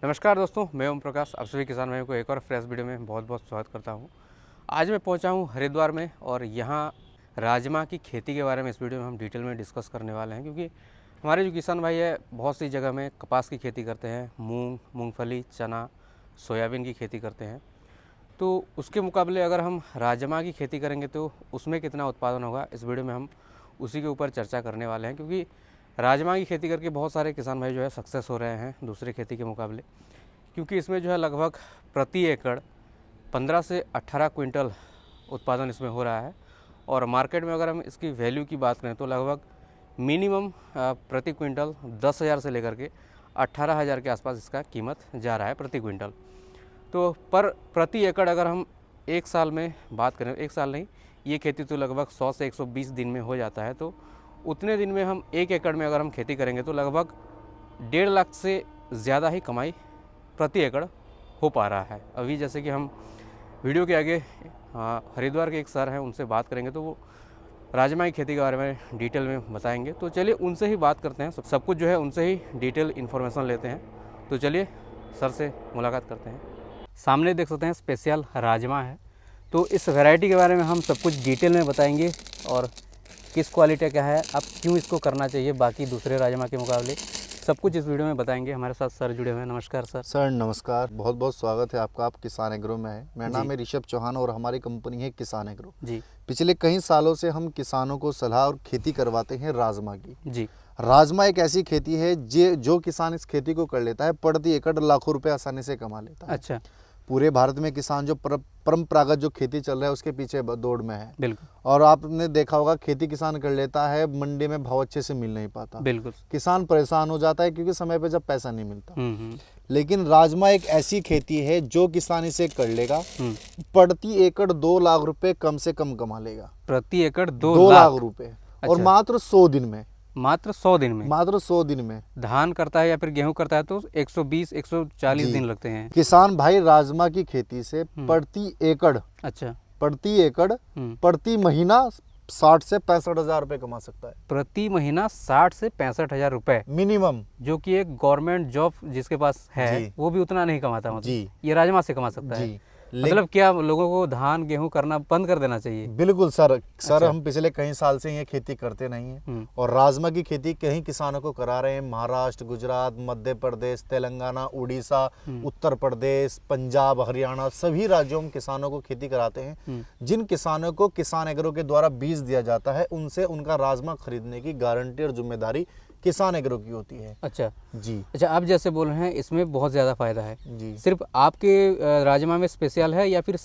नमस्कार दोस्तों, मैं ओम प्रकाश। आप सभी किसान भाइयों को एक और फ्रेश वीडियो में बहुत बहुत स्वागत करता हूं। आज मैं पहुंचा हूं हरिद्वार में और यहां राजमा की खेती के बारे में इस वीडियो में हम डिटेल में डिस्कस करने वाले हैं, क्योंकि हमारे जो किसान भाई है बहुत सी जगह में कपास की खेती करते हैं, मूंगफली, चना, सोयाबीन की खेती करते हैं। तो उसके मुकाबले अगर हम राजमा की खेती करेंगे तो उसमें कितना उत्पादन होगा, इस वीडियो में हम उसी के ऊपर चर्चा करने वाले हैं। क्योंकि राजमा की खेती करके बहुत सारे किसान भाई जो है सक्सेस हो रहे हैं दूसरे खेती के मुकाबले, क्योंकि इसमें जो है लगभग प्रति एकड़ 15 से 18 क्विंटल उत्पादन इसमें हो रहा है। और मार्केट में अगर हम इसकी वैल्यू की बात करें तो लगभग मिनिमम प्रति क्विंटल 10,000 से लेकर के 18,000 के आसपास इसका कीमत जा रहा है प्रति क्विंटल। तो प्रति एकड़ अगर हम एक साल में बात करें, एक साल नहीं, ये खेती तो लगभग 100 से 120 दिन में हो जाता है। तो उतने दिन में हम 1 एकड़ में अगर हम खेती करेंगे तो लगभग 1.5 लाख से ज़्यादा ही कमाई प्रति एकड़ हो पा रहा है। अभी जैसे कि हम वीडियो के आगे हरिद्वार के एक सर हैं, उनसे बात करेंगे तो वो राजमा की खेती के बारे में डिटेल में बताएंगे। तो चलिए उनसे ही बात करते हैं, सब कुछ जो है उनसे ही डिटेल इन्फॉर्मेशन लेते हैं। तो चलिए सर से मुलाकात करते हैं। सामने देख सकते हैं स्पेशल राजमा है, तो इस वैरायटी के बारे में हम सब कुछ डिटेल में बताएंगे और किस क्वालिटी का है, अब क्यों इसको करना चाहिए बाकी दूसरे राजमा के मुकाबले, सब कुछ इस वीडियो में बताएंगे। हमारे साथ सर जुड़े हुए हैं। नमस्कार सर। सर नमस्कार, बहुत बहुत स्वागत है आपका। आप किसान एग्रो में है। मेरा नाम है ऋषभ चौहान और हमारी कंपनी है किसान एग्रो जी। पिछले कई सालों से हम किसानों को सलाह और खेती करवाते हैं राजमा की। जी। राजमा एक ऐसी खेती है जो किसान इस खेती को कर लेता है प्रति एकड़ लाखों रुपए आसानी से कमा लेता है। अच्छा। पूरे भारत में किसान जो परंपरागत जो खेती चल रहा है उसके पीछे दौड़ में है। बिल्कुल। और आपने देखा होगा खेती किसान कर लेता है, मंडी में भाव अच्छे से मिल नहीं पाता। बिल्कुल। किसान परेशान हो जाता है क्योंकि समय पे जब पैसा नहीं मिलता। लेकिन राजमा एक ऐसी खेती है जो किसान इसे कर लेगा प्रति एकड़ 2 लाख रुपए कम से कम कमा लेगा। प्रति एकड़ 2 लाख रुपए। अच्छा। और मात्र 100 दिन में। मात्र 100 दिन में। मात्र 100 दिन में। धान करता है या फिर गेहूं करता है तो 120-140 दिन लगते हैं। किसान भाई राजमा की खेती से प्रति एकड़, अच्छा, प्रति एकड़ प्रति महीना 60 से 65 हजार रुपए कमा सकता है। प्रति महीना 60 से 65 हजार रुपए मिनिमम, जो कि एक गवर्नमेंट जॉब जिसके पास है वो भी उतना नहीं कमाता। मतलब ये राजमा से कमा सकता है। मतलब क्या लोगों को धान गेहूं करना बंद कर देना चाहिए? बिल्कुल सर। अच्छा। हम पिछले कई साल से ये खेती करते नहीं है और राजमा की खेती कई किसानों को करा रहे हैं। महाराष्ट्र, गुजरात, मध्य प्रदेश, तेलंगाना, उड़ीसा, उत्तर प्रदेश, पंजाब, हरियाणा, सभी राज्यों में किसानों को खेती कराते हैं। जिन किसानों को किसान एग्रो के द्वारा बीज दिया जाता है उनसे उनका राजमा खरीदने की गारंटी और जिम्मेदारी किसान एग्रो की होती है। अच्छा जी। अच्छा, आप जैसे बोल रहे हैं इसमें बहुत ज़्यादा फायदा है जी। सिर्फ आपके राजमा में स्पेशल है या फिर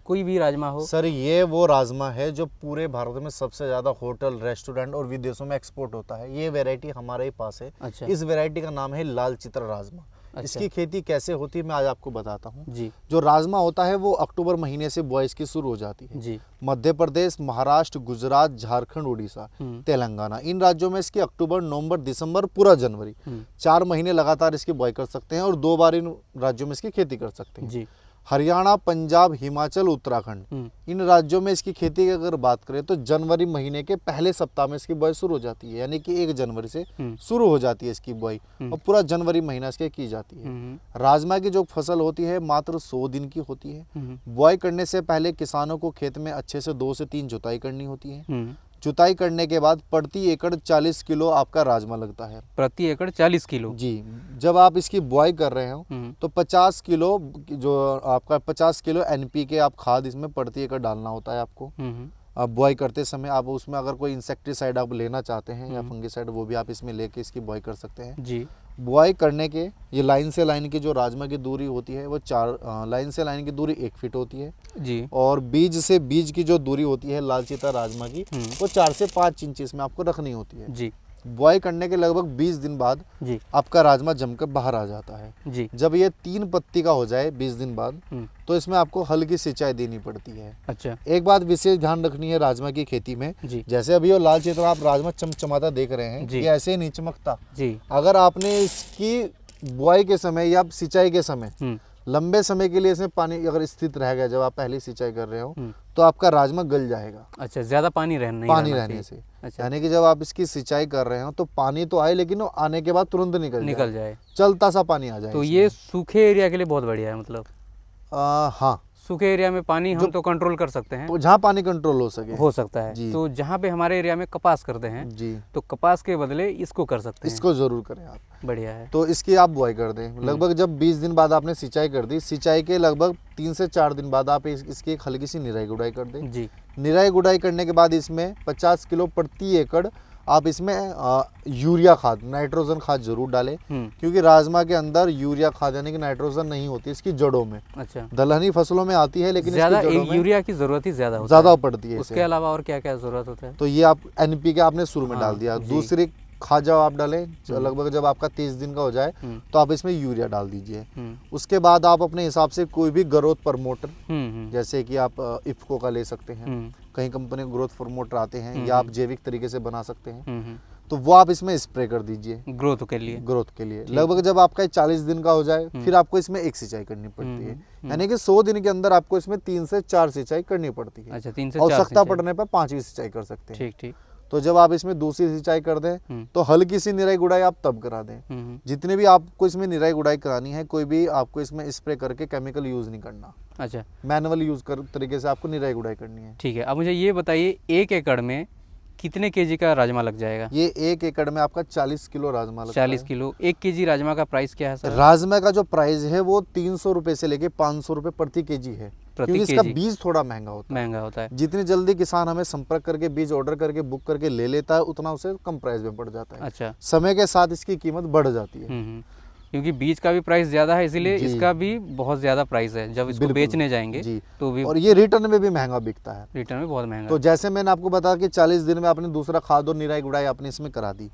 कोई भी राजमा हो? सर ये वो राजमा है जो पूरे भारत में सबसे ज़्यादा होटल, रेस्टोरेंट और विदेशों में एक्सपोर्ट होता है। ये वैरायटी हमारे ही पास है। अच्छा। इस वैरायटी का नाम है लाल चित्र राजमा। अच्छा। इसकी खेती कैसे होती है मैं आज आपको बताता हूँ। जी। जो राजमा होता है वो अक्टूबर महीने से बुआई की शुरू हो जाती है। जी। मध्य प्रदेश, महाराष्ट्र, गुजरात, झारखंड, उड़ीसा, तेलंगाना, इन राज्यों में इसकी अक्टूबर, नवंबर, दिसंबर, पूरा जनवरी 4 महीने लगातार इसकी बुआई कर सकते हैं और 2 बार इन राज्यों में इसकी खेती कर सकते हैं। जी। हरियाणा, पंजाब, हिमाचल, उत्तराखंड, इन राज्यों में इसकी खेती की अगर बात करें तो जनवरी महीने के पहले सप्ताह में इसकी बुआई शुरू हो जाती है। यानी कि 1 जनवरी से शुरू हो जाती है इसकी बुआई और पूरा जनवरी महीना इसके की जाती है। राजमा की जो फसल होती है मात्र 100 दिन की होती है। बुआई करने से पहले किसानों को खेत में अच्छे से 2 से 3 जुताई करनी होती है। जुताई करने के बाद प्रति एकड़ 40 किलो आपका राजमा लगता है। प्रति एकड़ 40 किलो? जी। जब आप इसकी बुआई कर रहे हो तो 50 किलो जो आपका 50 किलो NPK आप खाद इसमें प्रति एकड़ डालना होता है आपको। आप बुआई करते समय आप उसमें अगर कोई इंसेक्टिसाइड आप लेना चाहते हैं या फंगिसाइड वो भी आप इसमें लेके इसकी बुआई कर सकते हैं। जी। बुआई करने के ये लाइन से लाइन की जो राजमा की दूरी होती है वो 4 लाइन से लाइन की दूरी 1 फीट होती है। जी। और बीज से बीज की जो दूरी होती है लाल चिता राजमा की वो 4 से 5 इंच इसमें आपको रखनी होती है। जी। बुआई करने के लगभग 20 दिन बाद जी आपका राजमा जमकर बाहर आ जाता है। जी। जब ये 3 पत्ती का हो जाए 20 दिन बाद तो इसमें आपको हल्की सिंचाई देनी पड़ती है। अच्छा। एक बात विशेष ध्यान रखनी है राजमा की खेती में, जैसे अभी ये लाल चित्र आप राजमा चमचमाता देख रहे हैं, ये ऐसे नहीं चमकता। जी। अगर आपने इसकी बुआई के समय या सिंचाई के समय लंबे समय के लिए इसमें पानी अगर स्थित रह गया, जब आप पहली सिंचाई कर रहे हो तो आपका राजमा गल जाएगा। अच्छा, ज्यादा पानी रहने से। अच्छा। यानी कि जब आप इसकी सिंचाई कर रहे हो तो पानी तो आए, लेकिन वो आने के बाद तुरंत निकल जाए, चलता सा पानी आ जाए। तो ये सूखे एरिया के लिए बहुत बढ़िया है। मतलब हाँ, सूखे एरिया में पानी हम तो कंट्रोल कर सकते हैं, जहाँ पानी कंट्रोल हो सकता है। तो जहाँ पे हमारे एरिया में कपास करते हैं जी, तो कपास के बदले इसको कर सकते हैं। इसको जरूर करें आप, बढ़िया है। तो इसकी आप बुआई कर दें। लगभग जब 20 दिन बाद आपने सिंचाई कर दी, सिंचाई के लगभग 3 से 4 दिन बाद आप इसकी एक हल्की सी निराई गुड़ाई कर दें जी। निराई गुड़ाई करने के बाद इसमें 50 किलो प्रति एकड़ आप इसमें यूरिया खाद, नाइट्रोजन खाद जरूर डालें, क्योंकि राजमा के अंदर यूरिया खाद यानी कि नाइट्रोजन नहीं होती इसकी जड़ों में। अच्छा। दलहनी फसलों में आती है, लेकिन ज्यादा यूरिया की जरूरत ही ज्यादा पड़ती है। उसके अलावा और क्या क्या जरूरत होता है? तो ये आप NPK आपने शुरू में डाल दिया। दूसरी खाद जब आप डालें, लगभग जब आपका 30 दिन का हो जाए तो आप इसमें यूरिया डाल दीजिए। उसके बाद आप अपने हिसाब से कोई भी ग्रोथ प्रमोटर, जैसे कि आप इफ्को का ले सकते हैं, कई कंपनी ग्रोथ प्रमोटर आते हैं, या आप जैविक तरीके से बना सकते हैं, तो वो आप इसमें स्प्रे कर दीजिए ग्रोथ के लिए। लगभग जब आपका 40 दिन का हो जाए फिर आपको इसमें एक सिंचाई करनी पड़ती है, यानी कि 100 दिन के अंदर आपको इसमें 3 से 4 सिंचाई करनी पड़ती है। अच्छा, 3 से 4 आवश्यकता पड़ने पर 5वीं सिंचाई कर सकते हैं। ठीक। तो जब आप इसमें दूसरी सिंचाई कर दें तो हल्की सी निराई गुड़ाई आप तब करा दें। जितने भी आपको इसमें निराई गुड़ाई करानी है, कोई भी आपको इसमें स्प्रे करके केमिकल यूज नहीं करना। अच्छा, मैनुअल यूज कर तरीके से आपको निराई गुड़ाई करनी है। ठीक है। अब मुझे ये बताइए, 1 एकड़ में कितने केजी का राजमा लग जाएगा? ये 1 एकड़ में आपका 40 किलो राजमा लगता है। 40 किलो। 1 केजी राजमा का प्राइस क्या है सर? राजमा का जो प्राइस है वो 300 रुपए से लेके 500 रुपए प्रति केजी है, क्योंकि इसका बीज थोड़ा महंगा होता है। जितनी जल्दी किसान हमें संपर्क करके बीज ऑर्डर करके बुक करके ले लेता है, उतना उसे कम प्राइस में पड़ जाता है। अच्छा। समय के साथ इसकी कीमत बढ़ जाती है, क्योंकि बीज का भी प्राइस ज्यादा है, इसीलिए इसका भी बहुत ज्यादा प्राइस है। जब इसको बेचने जाएंगे तो भी, और ये रिटर्न में भी महंगा बिकता है, रिटर्न में बहुत महंगा। तो जैसे मैंने आपको बताया कि 40 दिन में आपने दूसरा खाद और निराई गुड़ाई आपने इसमें करा दी,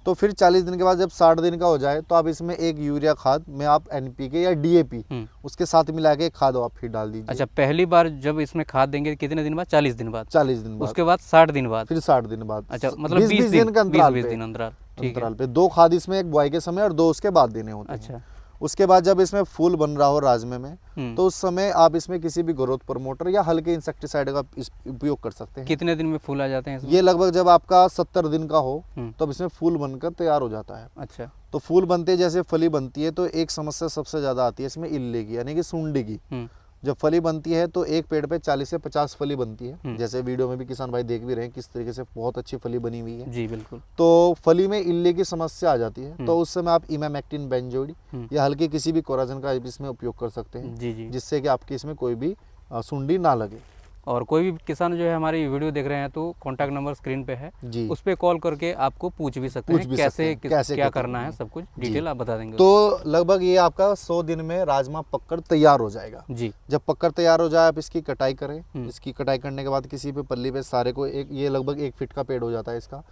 तो फिर 40 दिन के बाद जब 60 दिन का हो जाए तो आप इसमें एक यूरिया खाद में आप NPK या DAP उसके साथ मिला के खाद आप फिर डाल दीजिए। अच्छा, पहली बार जब इसमें खाद देंगे कितने दिन बाद? 40 दिन बाद। 40 दिन बाद। उसके बाद 60 दिन बाद। फिर 60 दिन बाद। अच्छा, मतलब 20 दिन का अंतराल पे 2 खाद इसमें, एक बुआई के समय और 2 उसके बाद देने होते हैं। अच्छा। उसके बाद जब इसमें फूल बन रहा हो राजमे में, तो उस समय आप इसमें किसी भी ग्रोथ प्रमोटर या हल्के इंसेक्टिसाइड का उपयोग कर सकते हैं। कितने दिन में फूल आ जाते हैं इसमें? ये लगभग जब आपका 70 दिन का हो तब इसमें फूल बनकर तैयार हो जाता है। अच्छा। तो फूल बनते जैसे फली बनती है, तो एक समस्या सबसे ज्यादा आती है इसमें इल्ले की, यानी कि सूंडी की। जब फली बनती है तो एक पेड़ पे 40 से 50 फली बनती है, जैसे वीडियो में भी किसान भाई देख भी रहे हैं किस तरीके से बहुत अच्छी फली बनी हुई है। जी बिल्कुल। तो फली में इल्ले की समस्या आ जाती है, तो उस समय आप इमामेक्टिन बेंजोइड या हल्के किसी भी कोराजन का इसमें उपयोग कर सकते हैं, जिससे कि आपकी इसमें कोई भी सूंडी ना लगे। और कोई भी किसान जो है हमारी वीडियो देख रहे हैं तो कॉन्टैक्ट नंबर स्क्रीन पे है, उस पर कॉल करके आपको पूछ भी सकते हैं कैसे क्या करना है, सब कुछ डिटेल आप बता देंगे। तो लगभग ये आपका 100 दिन में राजमा पककर तैयार हो जाएगा जी। जब पककर तैयार हो जाए आप इसकी कटाई करें। इसकी कटाई करने के बाद किसी भी पल्ली पे सारे को ये लगभग 1 फीट का पेड़ हो जाता है इसका,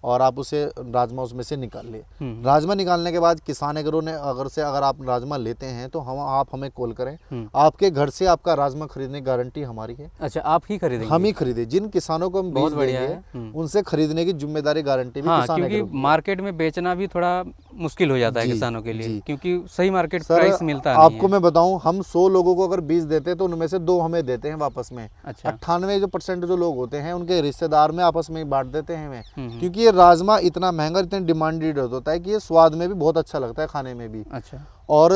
और आप उसे राजमा उसमें से निकाल ले। राजमा निकालने के बाद किसान एग्रो ने अगर आप राजमा लेते हैं तो आप हमें कॉल करें, आपके घर से आपका राजमा खरीदने की गारंटी हमारी है। अच्छा, आप ही खरीदेंगे? हम ही खरीदे। जिन किसानों को हम बीज देंगे उनसे खरीदने की जिम्मेदारी गारंटी भी किसान क्योंकि मार्केट में बेचना भी थोड़ा मुश्किल हो जाता है किसानों के लिए, क्योंकि सही मार्केट प्राइस मिलता है। आपको मैं बताऊं, हम 100 लोगों को अगर बीज देते हैं तो उनमें से 2 हमें देते हैं वापस में। अच्छा। 98% जो लोग होते हैं उनके रिश्तेदार में आपस में बांट देते हैं हमें, क्योंकि ये राजमा इतना महंगा, इतना डिमांडेड होता है कि ये स्वाद में भी बहुत अच्छा लगता है, खाने में भी। अच्छा। और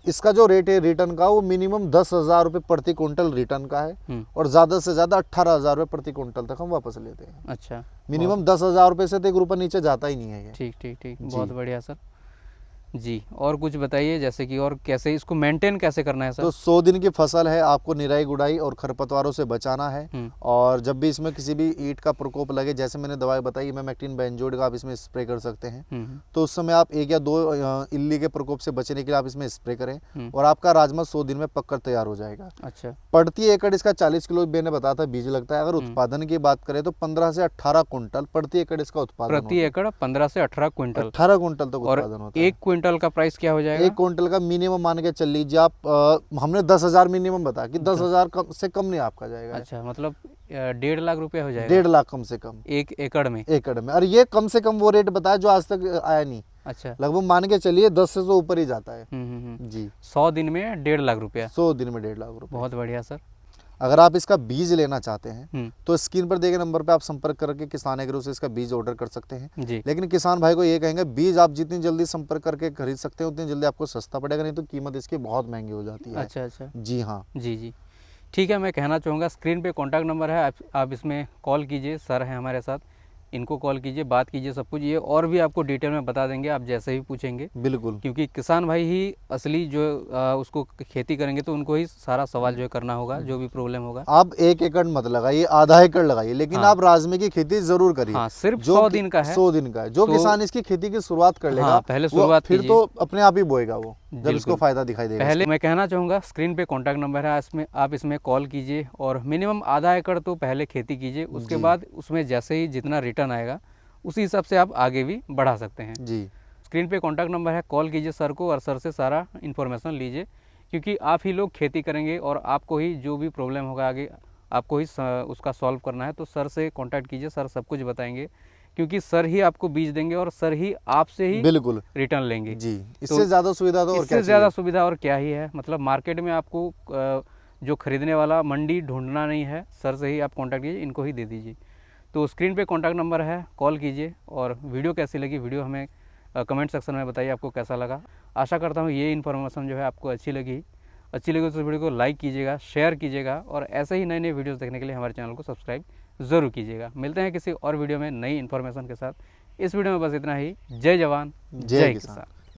इसका जो रेट है रिटर्न का, वो मिनिमम 10,000 रुपये प्रति क्विंटल रिटर्न का है, और ज्यादा से ज्यादा 18,000 रुपये प्रति क्विंटल तक हम वापस लेते हैं। अच्छा। मिनिमम 10,000 रुपये से तो 1 रुपये नीचे जाता ही नहीं है ये। ठीक, बहुत बढ़िया सर जी। और कुछ बताइए, जैसे कि और कैसे इसको मेंटेन कैसे करना है सर? तो 100 दिन की फसल है, आपको निराई गुड़ाई और खरपतवारों से बचाना है, और जब भी इसमें किसी भी ईंट का प्रकोप लगे, जैसे मैंने दवाई बताई इमामेक्टिन बेंजोइड का आप इसमें स्प्रे कर सकते हैं, तो उस समय आप 1 या 2 इल्ली के प्रकोप से बचने के लिए आप इसमें स्प्रे करें, और आपका राजमा 100 दिन में पककर तैयार हो जाएगा। अच्छा। प्रति एकड़ इसका 40 किलो मैंने बताया था बीज लगता है। अगर उत्पादन की बात करें तो 15 से 18 क्विंटल प्रति एकड़ इसका उत्पादन, प्रति एकड़ 15 से 18 क्विंटल 18 क्विंटल तक उत्पादन होता है। 1 क्विंटल का प्राइस क्या हो जाएगा? 1 क्विंटल का मिनिमम मान के चल लीजिए आप, हमने 10,000 मिनिमम बताया कि 10,000 से कम नहीं आपका जाएगा। अच्छा, मतलब 1.5 लाख रुपया हो जाएगा? 1.5 लाख कम से कम 1 एकड़ में। और ये कम से कम वो रेट बताया जो आज तक आया नहीं। अच्छा, लगभग मान के चलिए 10 से तो ऊपर ही जाता है जी। 100 दिन में 1.5 लाख रुपया। 100 दिन में 1.5 लाख रुपए। बहुत बढ़िया सर। अगर आप इसका बीज लेना चाहते हैं तो स्क्रीन पर दिए गए नंबर पे आप संपर्क करके किसान एग्रो से इसका बीज ऑर्डर कर सकते हैं जी। लेकिन किसान भाई को ये कहेंगे बीज आप जितनी जल्दी संपर्क करके खरीद सकते हैं उतनी जल्दी आपको सस्ता पड़ेगा, नहीं तो कीमत इसकी बहुत महंगी हो जाती है। अच्छा अच्छा, जी हाँ जी जी, ठीक है। मैं कहना चाहूँगा स्क्रीन पे कॉन्टैक्ट नंबर है, आप इसमें कॉल कीजिए, सर हैं हमारे साथ, इनको कॉल कीजिए, बात कीजिए, सब कुछ ये और भी आपको डिटेल में बता देंगे, आप जैसे ही पूछेंगे। बिल्कुल, क्योंकि किसान भाई ही असली जो उसको खेती करेंगे तो उनको ही सारा सवाल जो है करना होगा, जो भी प्रॉब्लम होगा। आप 1 एकड़ मत लगाइए, आधा एकड़ लगाइए, लेकिन हाँ। आप राजमे की खेती जरूर करिए। हाँ, सिर्फ 100 दिन का है। 100 दिन का है। जो तो किसान इसकी खेती की शुरुआत कर लेगा, हाँ, पहले शुरुआत फिर तो अपने आप ही बोएगा वो, जब इसको बिल्कुल। फायदा दिखाई देगा। पहले मैं कहना चाहूँगा स्क्रीन पे कॉन्टैक्ट नंबर है, इसमें आप इसमें कॉल कीजिए और मिनिमम आधा एकड़ तो पहले खेती कीजिए, उसके बाद उसमें जैसे ही जितना रिटर्न आएगा उसी हिसाब से आप आगे भी बढ़ा सकते हैं जी। स्क्रीन पे कॉन्टैक्ट नंबर है, कॉल कीजिए सर को और सर से सारा इन्फॉर्मेशन लीजिए, क्योंकि आप ही लोग खेती करेंगे और आपको ही जो भी प्रॉब्लम होगा आगे आपको ही उसका सॉल्व करना है। तो सर से कॉन्टैक्ट कीजिए, सर सब कुछ बताएंगे, क्योंकि सर ही आपको बीज देंगे और सर ही आपसे ही बिल्कुल रिटर्न लेंगे जी। इससे ज़्यादा सुविधा तो और क्या इससे ज़्यादा सुविधा और क्या ही है। मतलब मार्केट में आपको जो खरीदने वाला मंडी ढूंढना नहीं है, सर से ही आप कॉन्टैक्ट कीजिए, इनको ही दे दीजिए। तो स्क्रीन पे कॉन्टैक्ट नंबर है, कॉल कीजिए। और वीडियो कैसी लगी, वीडियो हमें कमेंट सेक्शन में बताइए आपको कैसा लगा। आशा करता हूँ ये इन्फॉर्मेशन जो है आपको अच्छी लगी तो वीडियो को लाइक कीजिएगा, शेयर कीजिएगा और ऐसे ही नए नए वीडियोस देखने के लिए हमारे चैनल को सब्सक्राइब ज़रूर कीजिएगा। मिलते हैं किसी और वीडियो में नई इन्फॉर्मेशन के साथ। इस वीडियो में बस इतना ही। जय जवान, जय किसान।